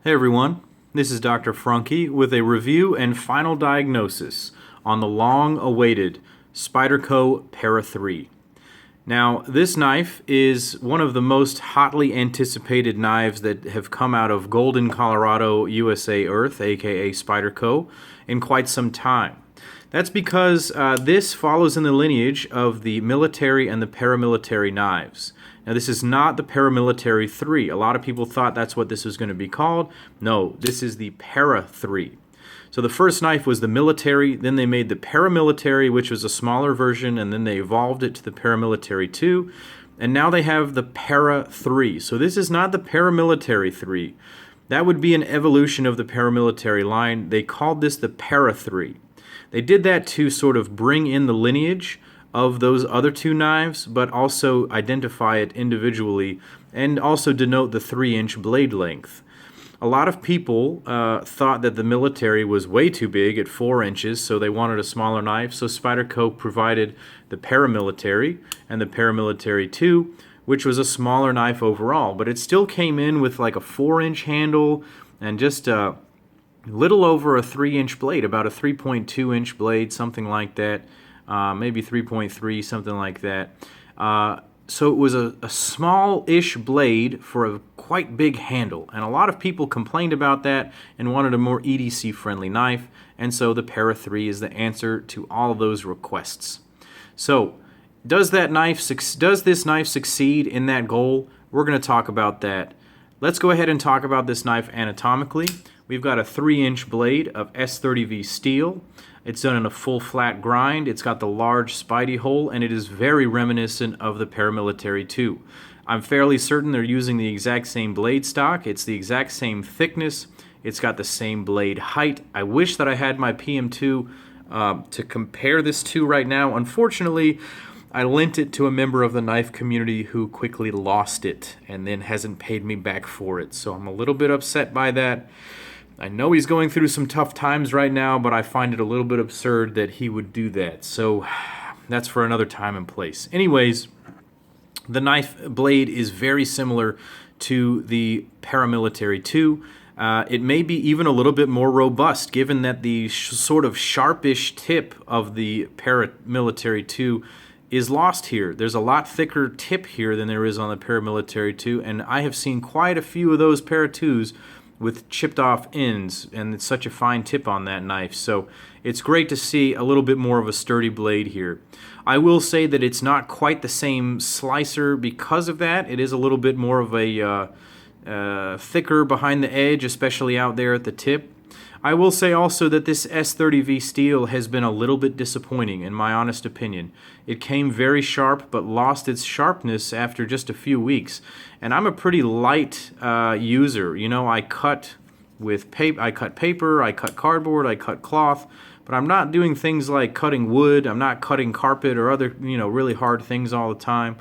Hey everyone, this is Dr. Frunkey with a review and final diagnosis on the long-awaited Spyderco Para 3. Now, this knife is one of the most hotly anticipated knives that have come out of Golden, Colorado, USA Earth, aka Spyderco, in quite some time. That's because this follows in the lineage of the military and the paramilitary knives. Now, this is not the paramilitary 3. A lot of people thought that's what this was going to be called. No, this is the Para 3. So the first knife was the military, then they made the paramilitary, which was a smaller version, and then they evolved it to the paramilitary 2, and now they have the Para 3. So this is not the paramilitary 3. That would be an evolution of the paramilitary line. They called this the Para 3. They did that to sort of bring in the lineage of those other two knives, but also identify it individually and also denote the 3-inch blade length. A lot of people thought that the military was way too big at 4 inches, so they wanted a smaller knife. So Spyderco provided the paramilitary and the paramilitary 2, which was a smaller knife overall. But it still came in with like a 4-inch handle and just a little over a 3-inch blade, about a 3.2-inch blade, something like that. Maybe 3.3, something like that. So it was a small-ish blade for a quite big handle, and a lot of people complained about that and wanted a more EDC-friendly knife, and so the Para 3 is the answer to all of those requests. So, does this knife succeed in that goal? We're going to talk about that. Let's go ahead and talk about this knife anatomically. We've got a 3-inch blade of S30v Steel. It's done in a full flat grind. It's got the large Spidey hole, and it is very reminiscent of the paramilitary 2. I'm fairly certain they're using the exact same blade stock. It's the exact same thickness. It's got the same blade height. I wish that I had my PM2 to compare this to right now. Unfortunately, I lent it to a member of the knife community who quickly lost it and then hasn't paid me back for it. So I'm a little bit upset by that. I know he's going through some tough times right now, but I find it a little bit absurd that he would do that. So that's for another time and place. Anyways, the knife blade is very similar to the paramilitary 2. It may be even a little bit more robust, given that the sort of sharpish tip of the paramilitary 2 is lost here. There's a lot thicker tip here than there is on the paramilitary 2, and I have seen quite a few of those Para 2s with chipped off ends, and it's such a fine tip on that knife. So it's great to see a little bit more of a sturdy blade here. I will say that it's not quite the same slicer because of that. It is a little bit more of a thicker behind the edge, especially out there at the tip. I will say also that this S30v Steel has been a little bit disappointing, in my honest opinion. It came very sharp, but lost its sharpness after just a few weeks. And I'm a pretty light user. You know, I cut with paper, I cut cardboard, I cut cloth, but I'm not doing things like cutting wood. I'm not cutting carpet or other, really hard things all the time.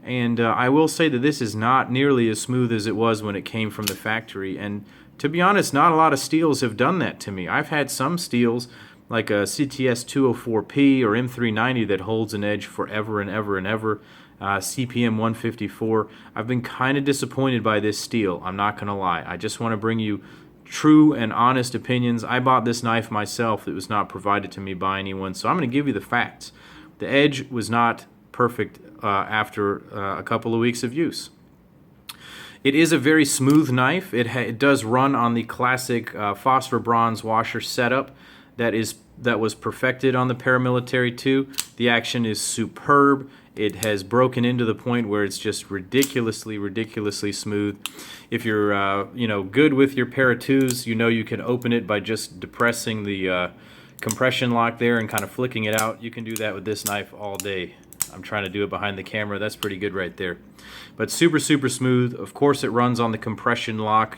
And I will say that this is not nearly as smooth as it was when it came from the factory. And to be honest, not a lot of steels have done that to me. I've had some steels, like a CTS 204P or M390, that holds an edge forever and ever and ever. CPM 154. I've been kind of disappointed by this steel, I'm not going to lie. I just want to bring you true and honest opinions. I bought this knife myself. It was not provided to me by anyone, so I'm going to give you the facts. The edge was not perfect after a couple of weeks of use. It is a very smooth knife. It does run on the classic phosphor bronze washer setup that was perfected on the paramilitary 2. The action is superb. It has broken into the point where it's just ridiculously smooth. If you're good with your Para 2s, you can open it by just depressing the compression lock there and kind of flicking it out. You can do that with this knife all day. I'm trying to do it behind the camera. That's pretty good right there. But super smooth. Of course, it runs on the compression lock,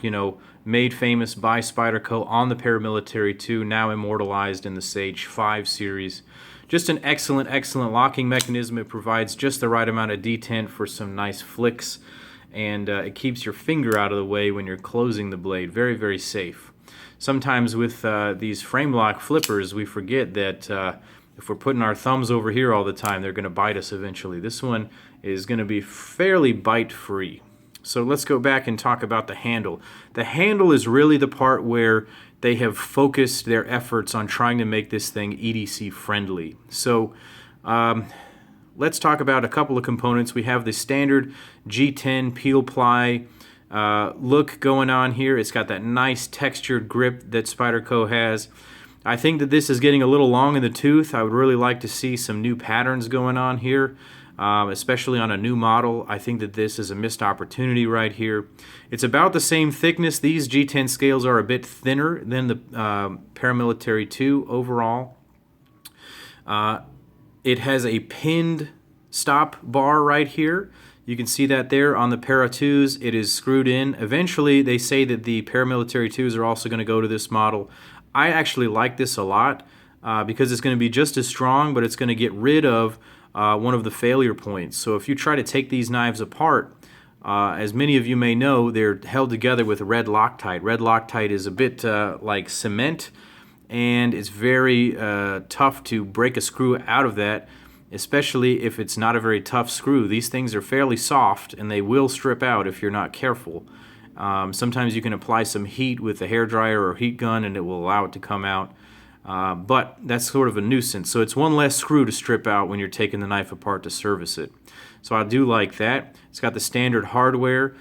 made famous by Spyderco on the paramilitary 2, now immortalized in the Sage 5 series. Just an excellent locking mechanism. It provides just the right amount of detent for some nice flicks, and it keeps your finger out of the way when you're closing the blade. Very safe. Sometimes with these frame lock flippers, we forget that if we're putting our thumbs over here all the time, they're going to bite us eventually. This one is going to be fairly bite free. So let's go back and talk about the handle. The handle is really the part where they have focused their efforts on trying to make this thing EDC friendly. So let's talk about a couple of components. We have the standard G10 peel ply look going on here. It's got that nice textured grip that Spyderco has. I think that this is getting a little long in the tooth. I would really like to see some new patterns going on here, especially on a new model. I think that this is a missed opportunity right here. It's about the same thickness. These G10 scales are a bit thinner than the Paramilitary 2 overall. It has a pinned stop bar right here. You can see that there on the Para 2s. It is screwed in. Eventually, they say that the Paramilitary 2s are also going to go to this model. I actually like this a lot because it's going to be just as strong, but it's going to get rid of one of the failure points. So if you try to take these knives apart, as many of you may know, they're held together with red Loctite. Red Loctite is a bit like cement, and it's very tough to break a screw out of that, especially if it's not a very tough screw. These things are fairly soft, and they will strip out if you're not careful. Sometimes you can apply some heat with a hairdryer or heat gun and it will allow it to come out. But that's sort of a nuisance. So it's one less screw to strip out when you're taking the knife apart to service it. So I do like that. It's got the standard hardware.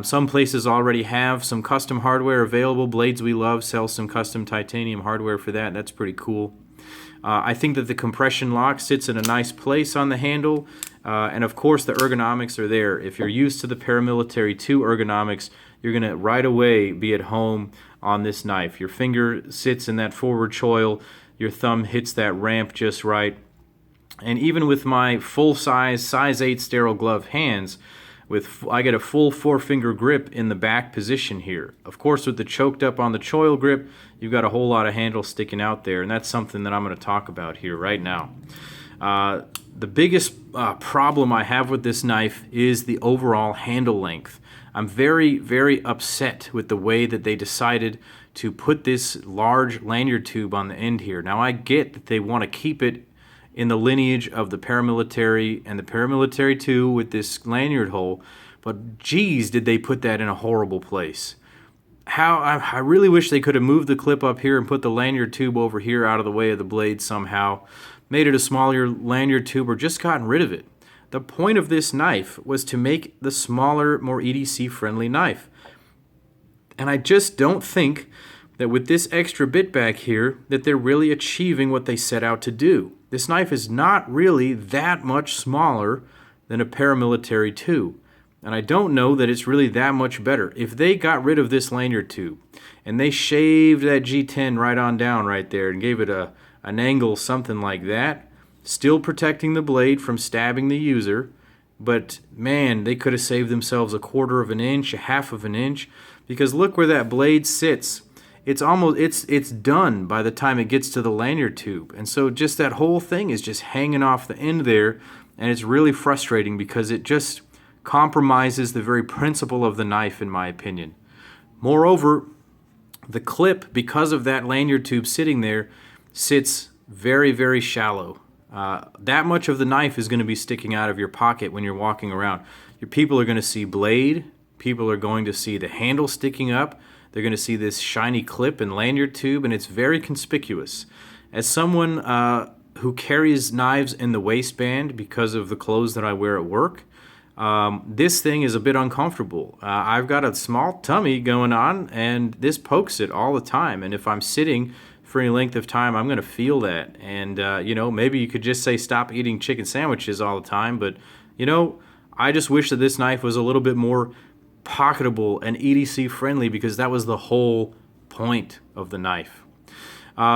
Some places already have some custom hardware available. Blades We Love sells some custom titanium hardware for that. That's pretty cool. I think that the compression lock sits in a nice place on the handle. And of course the ergonomics are there. If you're used to the Paramilitary 2 ergonomics, you're going to right away be at home on this knife. Your finger sits in that forward choil, your thumb hits that ramp just right. And even with my full-size, size 8 sterile glove hands, I get a full 4-finger grip in the back position here. Of course, with the choked up on the choil grip, you've got a whole lot of handle sticking out there, and that's something that I'm going to talk about here right now. The biggest problem I have with this knife is the overall handle length. I'm very, very upset with the way that they decided to put this large lanyard tube on the end here. Now, I get that they want to keep it in the lineage of the Paramilitary and the Paramilitary 2 with this lanyard hole, but geez, did they put that in a horrible place. I really wish they could have moved the clip up here and put the lanyard tube over here out of the way of the blade somehow, made it a smaller lanyard tube, or just gotten rid of it. The point of this knife was to make the smaller, more EDC-friendly knife. And I just don't think that with this extra bit back here that they're really achieving what they set out to do. This knife is not really that much smaller than a Paramilitary 2. And I don't know that it's really that much better. If they got rid of this lanyard tube and they shaved that G10 right on down right there and gave it an angle something like that, still protecting the blade from stabbing the user, but man, they could have saved themselves 1/4 of an inch, 1/2 of an inch, because look where that blade sits. It's done by the time it gets to the lanyard tube. And so just that whole thing is just hanging off the end there, and it's really frustrating because it just compromises the very principle of the knife, in my opinion. Moreover, the clip, because of that lanyard tube sitting there, sits very, very shallow. That much of the knife is going to be sticking out of your pocket when you're walking around. Your people are going to see blade. People are going to see the handle sticking up. They're going to see this shiny clip and lanyard tube, and it's very conspicuous. As someone who carries knives in the waistband because of the clothes that I wear at work, this thing is a bit uncomfortable. I've got a small tummy going on, and this pokes it all the time. And if I'm sitting for any length of time, I'm going to feel that. And, maybe you could just say stop eating chicken sandwiches all the time. But, I just wish that this knife was a little bit more pocketable and EDC friendly, because that was the whole point of the knife.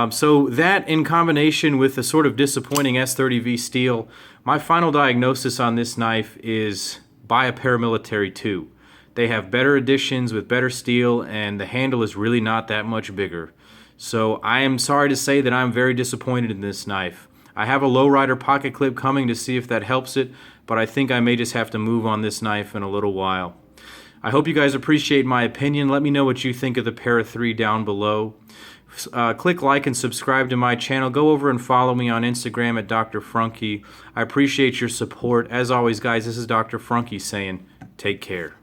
So that, in combination with the sort of disappointing S30v Steel, my final diagnosis on this knife is buy a Paramilitary 2. They have better additions with better steel, and the handle is really not that much bigger. So I am sorry to say that I'm very disappointed in this knife. I have a lowrider pocket clip coming to see if that helps it, but I think I may just have to move on this knife in a little while. I hope you guys appreciate my opinion. Let me know what you think of the Para 3 down below. Click like and subscribe to my channel. Go over and follow me on Instagram at Dr. Frunkey. I appreciate your support. As always, guys, this is Dr. Frunkey saying, take care.